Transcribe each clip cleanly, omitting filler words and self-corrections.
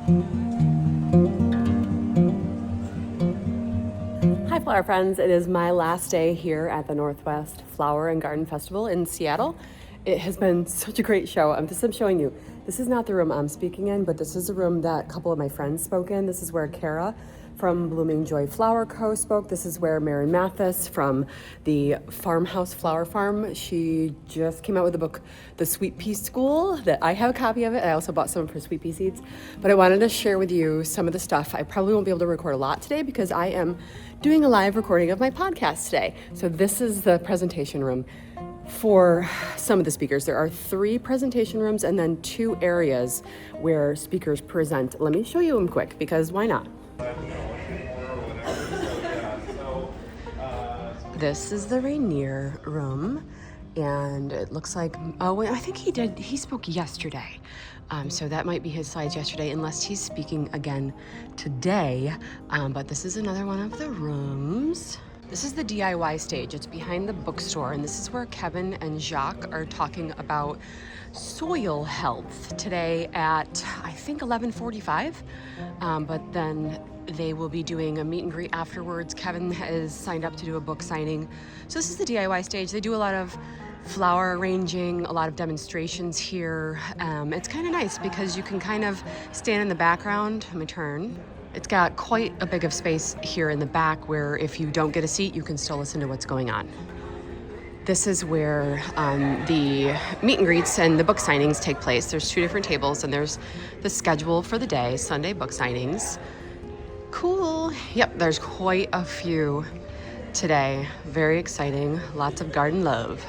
Hi flower friends, it is my last day here at the Northwest Flower and Garden Festival in Seattle. It has been such a great show. I'm showing you. This is not the room I'm speaking in, but this is the room that a couple of my friends spoke in. This is where Kara from Blooming Joy Flower Co. spoke. This is where Maren Mathis from the Farmhouse Flower Farm. She just came out with a book, The Sweet Pea School, that I have a copy of it. I also bought some for sweet pea seeds. But I wanted to share with you some of the stuff. I probably won't be able to record a lot today because I am doing a live recording of my podcast today. So this is the presentation room for some of the speakers. There are 3 presentation rooms and then 2 areas where speakers present. Let me show you them quick because why not? This is the Rainier room, and it looks like, oh, I think he spoke yesterday. So that might be his slides yesterday, unless he's speaking again today. But this is another one of the rooms. This is the DIY stage. It's behind the bookstore, and this is where Kevin and Jacques are talking about soil health today at, I think, 11:45. But then they will be doing a meet and greet afterwards. Kevin is signed up to do a book signing. So this is the DIY stage. They do a lot of flower arranging, a lot of demonstrations here. It's kind of nice because you can kind of stand in the background. Let me turn. It's got quite a big of space here in the back where if you don't get a seat, you can still listen to what's going on. This is where the meet and greets and the book signings take place. There's 2 different tables, and there's the schedule for the day, Sunday book signings. Cool. Yep, there's quite a few today. Very exciting. Lots of garden love.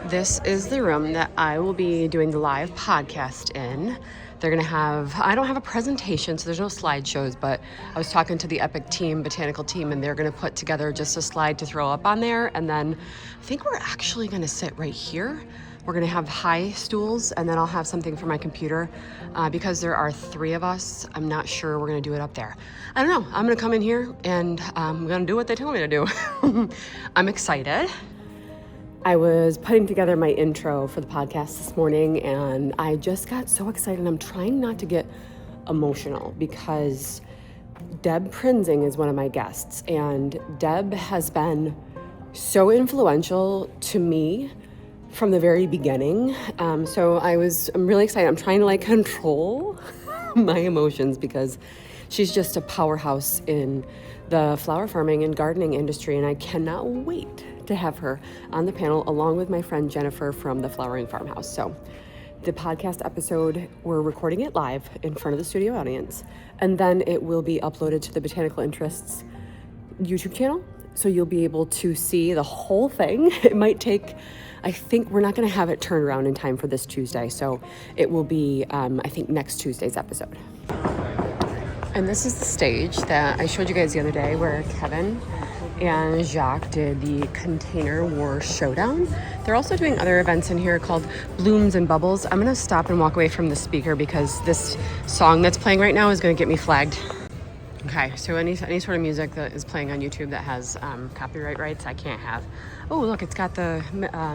This is the room that I will be doing the live podcast in. They're going to have, I don't have a presentation, so there's no slideshows, but I was talking to the Epic team, botanical team, and they're going to put together just a slide to throw up on there. And then I think we're actually going to sit right here. We're going to have high stools, and then I'll have something for my computer. Because there are 3 of us, I'm not sure we're going to do it up there. I don't know. I'm going to come in here, and I'm going to do what they tell me to do. I'm excited. I was putting together my intro for the podcast this morning, and I just got so excited. I'm trying not to get emotional because Deb Prinzing is one of my guests, and Deb has been so influential to me from the very beginning. So I'm really excited. I'm trying to control my emotions because she's just a powerhouse in the flower farming and gardening industry, and I cannot wait to have her on the panel along with my friend Jennifer from the Flowering Farmhouse. So the podcast episode, we're recording it live in front of the studio audience, and then it will be uploaded to the Botanical Interests YouTube channel. So you'll be able to see the whole thing. It might take, I think we're not going to have it turned around in time for this Tuesday. So it will be, I think, next Tuesday's episode. And this is the stage that I showed you guys the other day where Kevin and Jacques did the Container War Showdown. They're also doing other events in here called Blooms and Bubbles. I'm going to stop and walk away from the speaker because this song that's playing right now is going to get me flagged. Okay, so any sort of music that is playing on YouTube that has copyright rights, I can't have. Oh, look, it's got the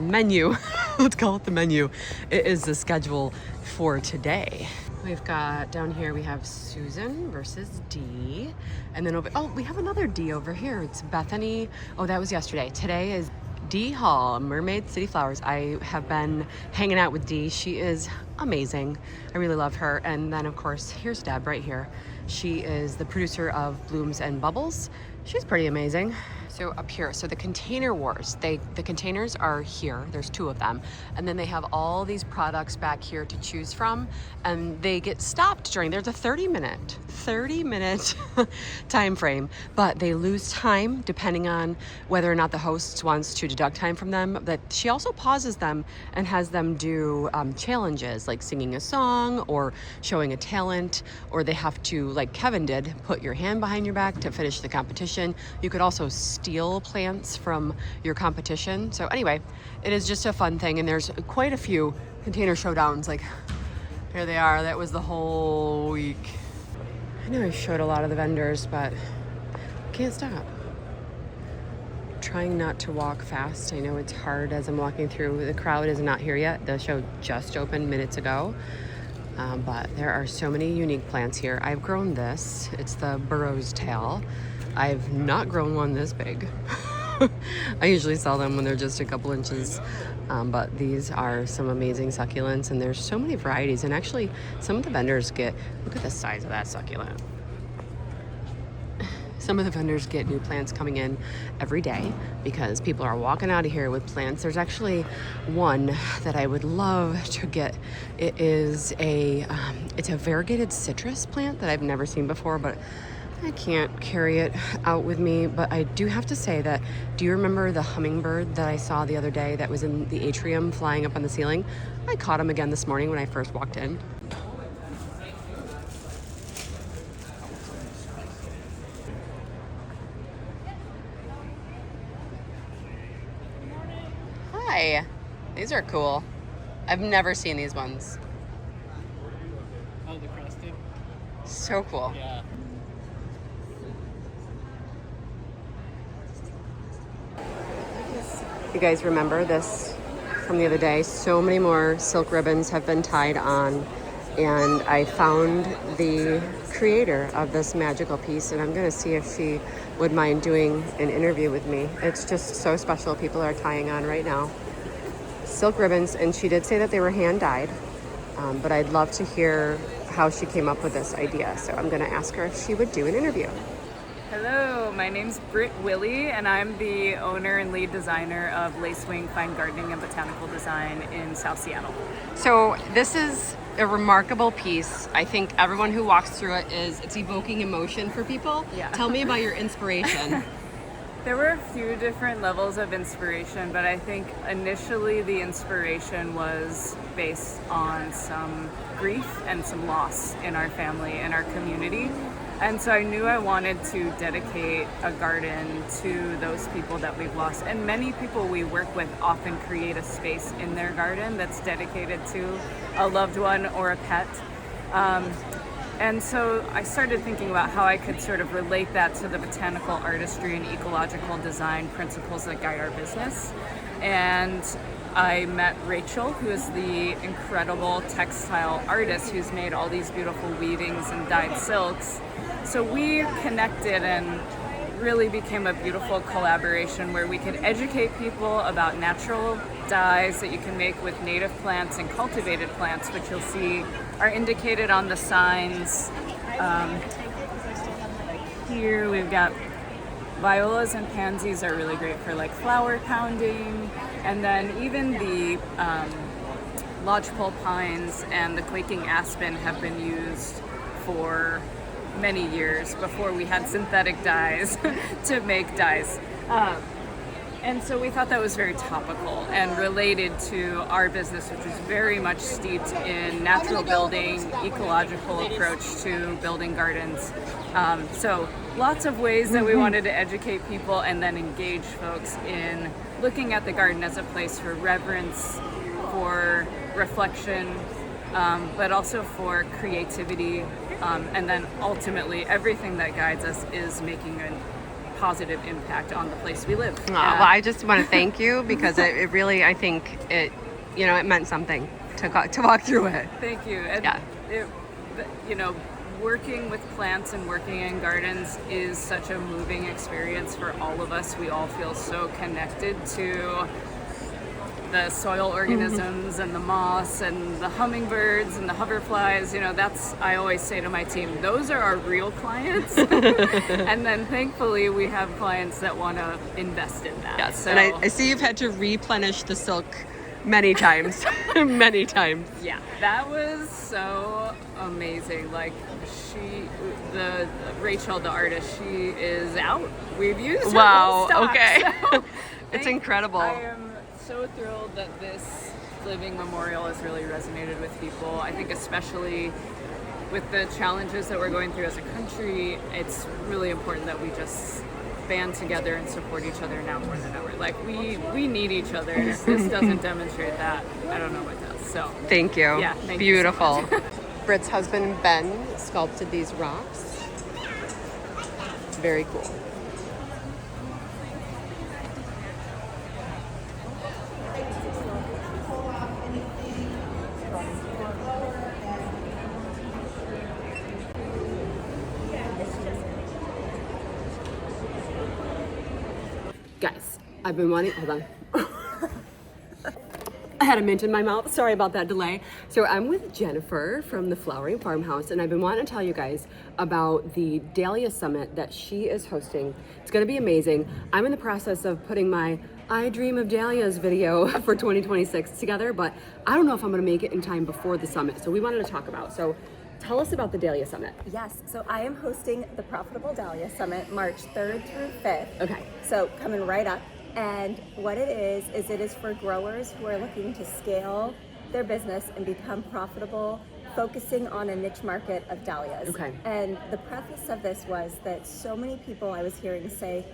menu. Let's call it the menu. It is the schedule for today. We've got down here, we have Susan versus Dee. And then we have another Dee over here. It's Bethany. Oh, that was yesterday. Today is Dee Hall, Mermaid City Flowers. I have been hanging out with Dee. She is amazing. I really love her. And then, of course, here's Deb right here. She is the producer of Blooms and Bubbles. She's pretty amazing. So up here, so the Container Wars, the containers are here, there's 2 of them, and then they have all these products back here to choose from, and they get stopped there's a 30-minute time frame, but they lose time depending on whether or not the host wants to deduct time from them. But she also pauses them and has them do challenges like singing a song or showing a talent, or they have to, like Kevin did, put your hand behind your back to finish the competition. You could also steal plants from your competition. So anyway, it is just a fun thing, and there's quite a few container showdowns. Like here they are. That was the whole week. I know I showed a lot of the vendors, but I can't stop. Trying not to walk fast. I know it's hard as I'm walking through. The crowd is not here yet. The show just opened minutes ago. But there are so many unique plants here. I've grown this. It's the burro's tail. I've not grown one this big. I usually sell them when they're just a couple inches. But these are some amazing succulents, and there's so many varieties. And actually, some of the vendors get, look at the size of that succulent. Some of the vendors get new plants coming in every day because people are walking out of here with plants. There's actually one that I would love to get. It is it's a variegated citrus plant that I've never seen before, but I can't carry it out with me. But I do have to say that, do you remember the hummingbird that I saw the other day that was in the atrium flying up on the ceiling? I caught him again this morning when I first walked in. Hi, these are cool. I've never seen these ones. Oh, the crested? So cool. Yeah. You guys remember this from the other day? So many more silk ribbons have been tied on, and I found the creator of this magical piece, and I'm gonna see if she would mind doing an interview with me. It's just so special. People are tying on right now. Silk ribbons, and she did say that they were hand dyed, but I'd love to hear how she came up with this idea. So I'm gonna ask her if she would do an interview. Hello, my name's Britt Willie, and I'm the owner and lead designer of Lacewing Fine Gardening and Botanical Design in South Seattle. So this is a remarkable piece. I think everyone who walks through it it's evoking emotion for people. Yeah. Tell me about your inspiration. There were a few different levels of inspiration, but I think initially the inspiration was based on some grief and some loss in our family and our community. And so I knew I wanted to dedicate a garden to those people that we've lost. And many people we work with often create a space in their garden that's dedicated to a loved one or a pet. And so I started thinking about how I could sort of relate that to the botanical artistry and ecological design principles that guide our business. And I met Rachel, who is the incredible textile artist who's made all these beautiful weavings and dyed silks. So we connected and really became a beautiful collaboration where we could educate people about natural dyes that you can make with native plants and cultivated plants, which you'll see are indicated on the signs. Like here we've got violas and pansies are really great for like flower pounding, and then even the lodgepole pines and the quaking aspen have been used for many years before we had synthetic dyes to make dyes. And so we thought that was very topical and related to our business, which is very much steeped in natural building, ecological approach to building gardens. So lots of ways that we wanted to educate people and then engage folks in looking at the garden as a place for reverence, for reflection, but also for creativity. And then ultimately everything that guides us is making a positive impact on the place we live. Well, I just want to thank you because it really, I think it meant something to walk through it. Thank you. And yeah. Working with plants and working in gardens is such a moving experience for all of us. We all feel so connected to the soil organisms and the moss and the hummingbirds and the hoverflies. That's, I always say to my team, those are our real clients. And then thankfully we have clients that want to invest in that. Yes, so, and I see you've had to replenish the silk many times. Many times. Yeah, that was so amazing. Like Rachel, the artist, she is out. We've used her whole stock, okay. So It's incredible. I am so thrilled that this living memorial has really resonated with people. I think especially with the challenges that we're going through as a country, it's really important that we just band together and support each other now more than ever. Like we need each other. If this doesn't demonstrate that, I don't know what does. So thank you. Yeah, thank Beautiful. you so much. Britt's husband Ben sculpted these rocks. Very cool. Guys, I've been wanting, hold on. I had a mint in my mouth. Sorry about that delay. So I'm with Jennifer from the Flowering Farmhouse, and I've been wanting to tell you guys about the Dahlia Summit that she is hosting. It's gonna be amazing. I'm in the process of putting my I Dream of Dahlias video for 2026 together, but I don't know if I'm gonna make it in time before the summit. So we wanted to talk about. So tell us about the Dahlia Summit. Yes, so I am hosting the Profitable Dahlia Summit March 3rd through 5th. Okay. So coming right up. And what it is it is for growers who are looking to scale their business and become profitable, focusing on a niche market of dahlias. Okay. And the preface of this was that so many people I was hearing say,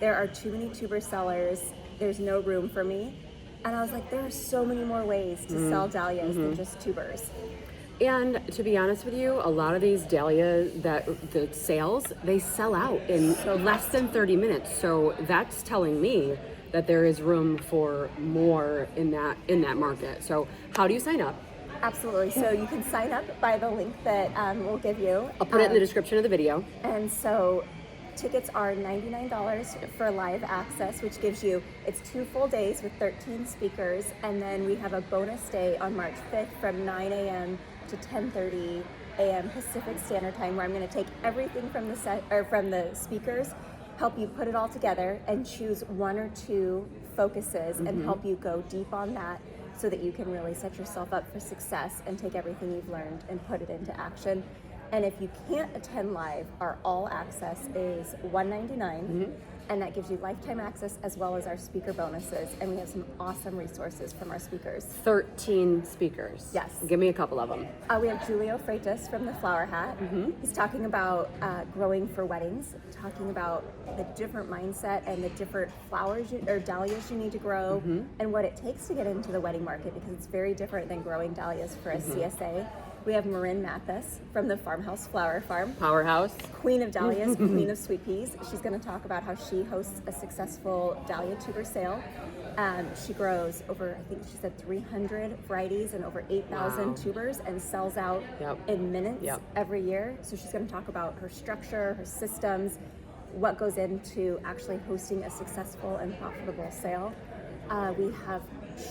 there are too many tuber sellers, there's no room for me. And I was like, there are so many more ways to sell dahlias than just tubers. And to be honest with you, a lot of these dahlia the sales, they sell out in less than 30 minutes. So that's telling me that there is room for more in that market. So how do you sign up? Absolutely. So you can sign up by the link that we'll give you. I'll put it in the description of the video. And so tickets are $99 for live access, which gives you, it's 2 full days with 13 speakers. And then we have a bonus day on March 5th from 9 a.m. to 10:30 a.m. Pacific Standard Time, where I'm going to take everything from the speakers, help you put it all together, and choose 1 or 2 focuses and help you go deep on that, so that you can really set yourself up for success and take everything you've learned and put it into action. And if you can't attend live, our all access is $199. And that gives you lifetime access as well as our speaker bonuses. And we have some awesome resources from our speakers. 13 speakers. Yes. Give me a couple of them. We have Julio Freitas from the Flower Hat. He's talking about growing for weddings, talking about the different mindset and the different flowers or dahlias you need to grow, and what it takes to get into the wedding market, because it's very different than growing dahlias for a CSA. We have Marin Mathis from the Farmhouse Flower Farm. Powerhouse. Queen of Dahlias, Queen of Sweet Peas. She's going to talk about how she hosts a successful dahlia tuber sale. She grows over, I think she said 300 varieties and over 8,000 tubers, and sells out in minutes every year. So she's going to talk about her structure, her systems, what goes into actually hosting a successful and profitable sale. We have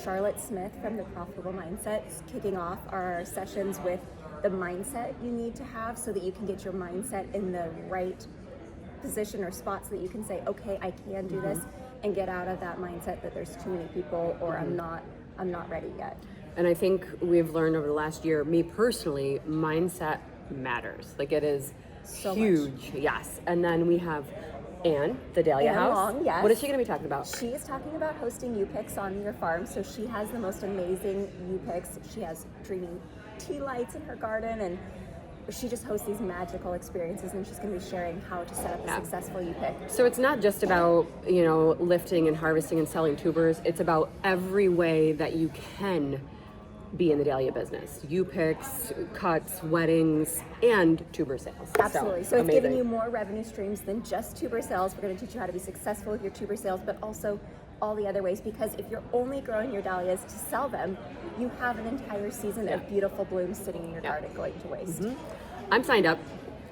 Charlotte Smith from the Profitable Mindset kicking off our sessions with the mindset you need to have, so that you can get your mindset in the right position or spot, so that you can say, okay, I can do this, and get out of that mindset that there's too many people, or I'm not ready yet. And I think we've learned over the last year, me personally, mindset matters. Like, it is So huge. much. Yes. And then we have Anne, the Dahlia Anne House. Long, yes. What is she going to be talking about? She is talking about hosting U-Picks on your farm. So she has the most amazing U-Picks. She has dreamy tea lights in her garden, and she just hosts these magical experiences, and she's going to be sharing how to set up a successful U-Pick. So it's not just about, lifting and harvesting and selling tubers. It's about every way that you can be in the dahlia business. U-Picks, cuts, weddings, and tuber sales. Absolutely. So it's amazing. giving you more revenue streams than just tuber sales. We're going to teach you how to be successful with your tuber sales, but also all the other ways, because if you're only growing your dahlias to sell them, you have an entire season of beautiful blooms sitting in your garden going to waste. I'm signed up.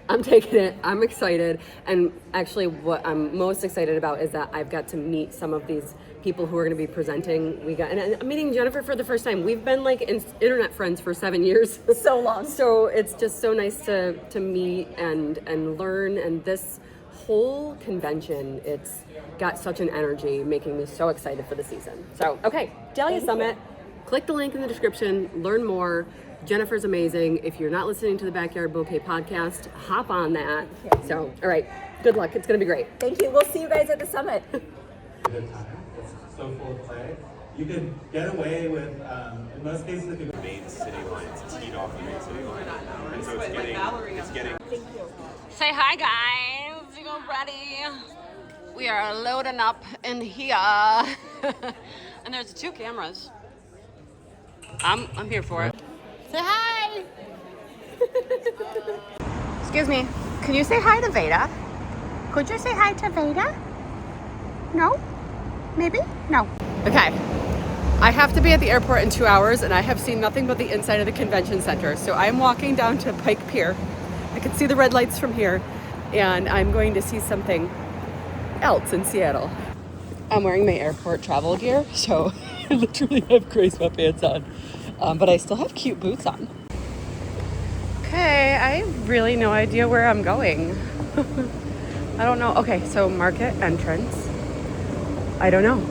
I'm taking it. I'm excited. And actually, what I'm most excited about is that I've got to meet some of these people who are going to be presenting. And I'm meeting Jennifer for the first time. We've been like internet friends for 7 years. So long. So it's just so nice to meet and learn. And this whole convention, it's got such an energy, making me so excited for the season. So, okay, Dahlia Summit. Click the link in the description, learn more. Jennifer's amazing. If you're not listening to the Backyard Bouquet podcast, hop on that. So, all right, good luck. It's going to be great. Thank you. We'll see you guys at the summit. Good time. It's so full of play. You can get away with, in most cases, if you main city line. It's teed off the main city line. And so it's getting. Thank you. Say hi, guys. You go ready. We are loading up in here. And there's 2 cameras. I'm here for it. Say hi. Excuse me. Can you say hi to Veda? Could you say hi to Veda? No? Maybe? No. Okay. I have to be at the airport in 2 hours, and I have seen nothing but the inside of the convention center. So I'm walking down to Pike Pier. I can see the red lights from here, and I'm going to see something else in Seattle. I'm wearing my airport travel gear, so I literally have gray sweatpants on, but I still have cute boots on. Okay, I have really no idea where I'm going. I don't know. Okay, so market entrance. I don't know.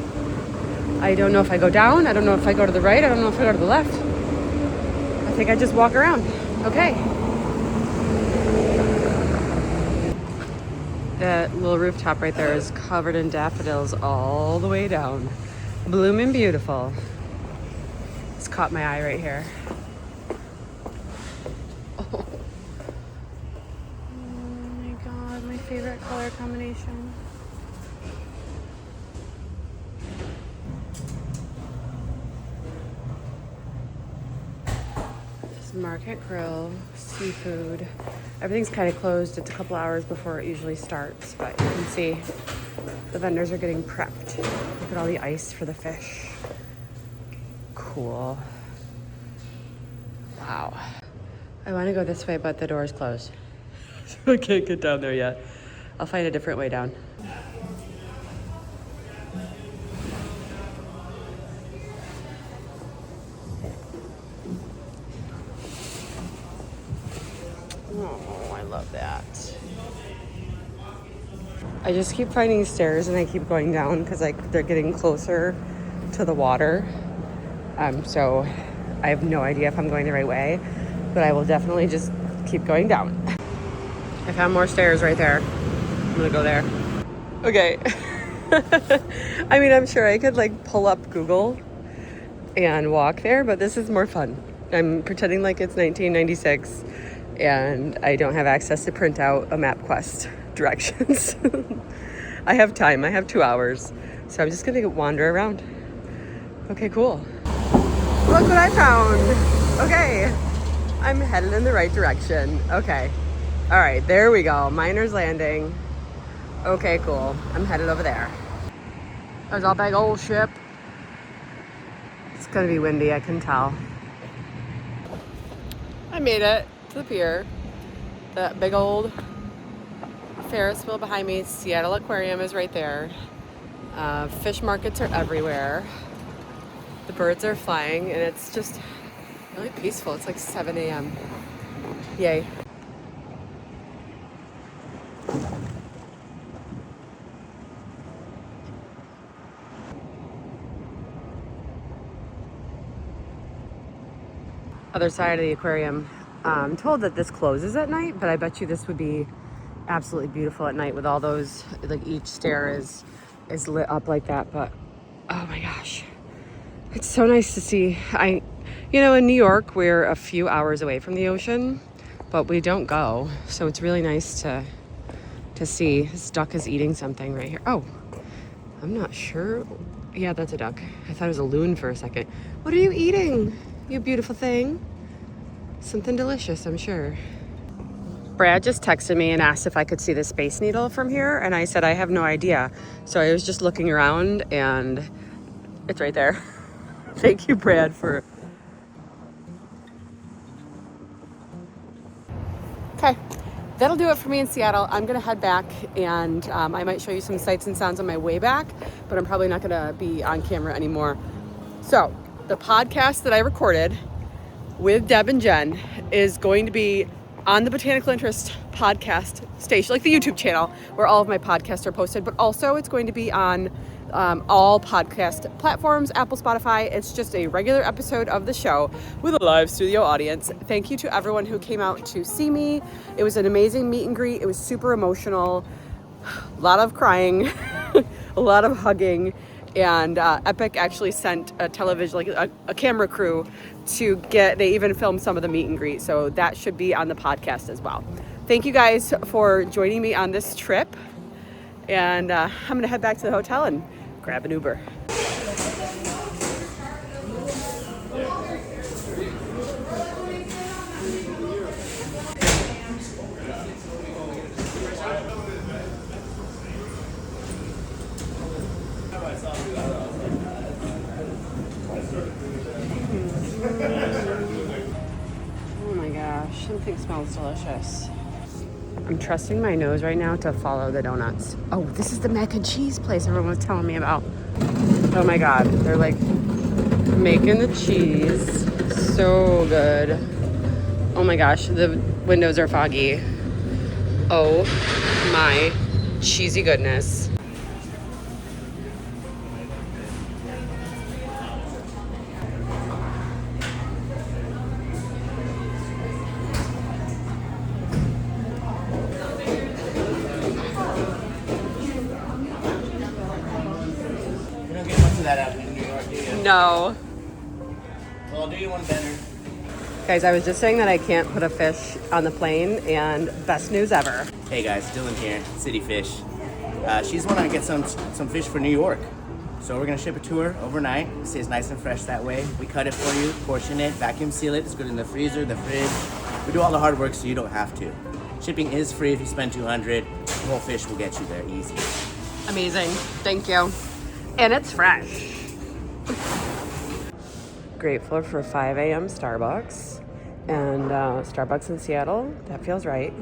I don't know if I go down. I don't know if I go to the right. I don't know if I go to the left. I think I just walk around. Okay. That little rooftop right there is covered in daffodils all the way down. Blooming beautiful. It's caught my eye right here. Oh my God, my favorite color combination. Market Grill, seafood. Everything's kind of closed. It's a couple hours before it usually starts, but you can see the vendors are getting prepped. Look at all the ice for the fish. Cool. Wow. I want to go this way, but the door's closed. So I can't get down there yet. I'll find a different way down. Oh, I love that. I just keep finding stairs and I keep going down because like they're getting closer to the water. So I have no idea if I'm going the right way, but I will definitely just keep going down. I found more stairs right there. I'm gonna go there. Okay. I mean, I'm sure I could like pull up Google and walk there, but this is more fun. I'm pretending like it's 1996 and I don't have access to print out a MapQuest directions. I have time. I have 2 hours. So I'm just gonna wander around. Okay, cool. Look what I found. Okay. I'm headed in the right direction. Okay. All right, there we go. Miner's Landing. Okay, cool. I'm headed over there. There's a big old ship. It's gonna be windy, I can tell. I made it to the pier. That big old Ferris wheel behind me. Seattle Aquarium is right there. Fish markets are everywhere. The birds are flying and it's just really peaceful. It's like 7 a.m. Yay. Other side of the aquarium. I'm told that this closes at night, but I bet you this would be absolutely beautiful at night with all those, like each stair is lit up like that. But oh my gosh, it's so nice to see. In New York, we're a few hours away from the ocean, but we don't go. So it's really nice to see. This duck is eating something right here. Oh, I'm not sure. Yeah, that's a duck. I thought it was a loon for a second. What are you eating, you beautiful thing? Something delicious, I'm sure. Brad just texted me and asked if I could see the Space Needle from here, and I said I have no idea. So I was just looking around and it's right there. Thank you, Brad, for... Okay, that'll do it for me in Seattle. I'm gonna head back and I might show you some sights and sounds on my way back, but I'm probably not gonna be on camera anymore. So the podcast that I recorded with Deb and Jen is going to be on the Botanical Interest podcast station, like the YouTube channel where all of my podcasts are posted, but also it's going to be on all podcast platforms, Apple, Spotify. It's just a regular episode of the show with a live studio audience. Thank you to everyone who came out to see me. It was an amazing meet and greet. It was super emotional, a lot of crying, a lot of hugging. And Epic actually sent a television, like a camera crew they even filmed some of the meet and greet. So that should be on the podcast as well. Thank you guys for joining me on this trip. And I'm gonna head back to the hotel and grab an Uber. Oh my gosh, something smells delicious. I'm trusting my nose right now to follow the donuts. Oh, this is the mac and cheese place everyone was telling me about. Oh my God, they're like making the cheese. So good. Oh my gosh, the windows are foggy. Oh my cheesy goodness. You don't get much of that out in New York, do you? No. Well, I'll do you one better. Guys, I was just saying that I can't put a fish on the plane, and best news ever. Hey guys, Dylan here, City Fish. She just wanted to get some fish for New York. So we're gonna ship it to her overnight. It stays nice and fresh that way. We cut it for you, portion it, vacuum seal it. It's good in the freezer, the fridge. We do all the hard work so you don't have to. Shipping is free if you spend $200. The whole fish will get you there easy. Amazing. Thank you. And it's fresh. Grateful for 5 a.m. Starbucks. And Starbucks in Seattle, that feels right.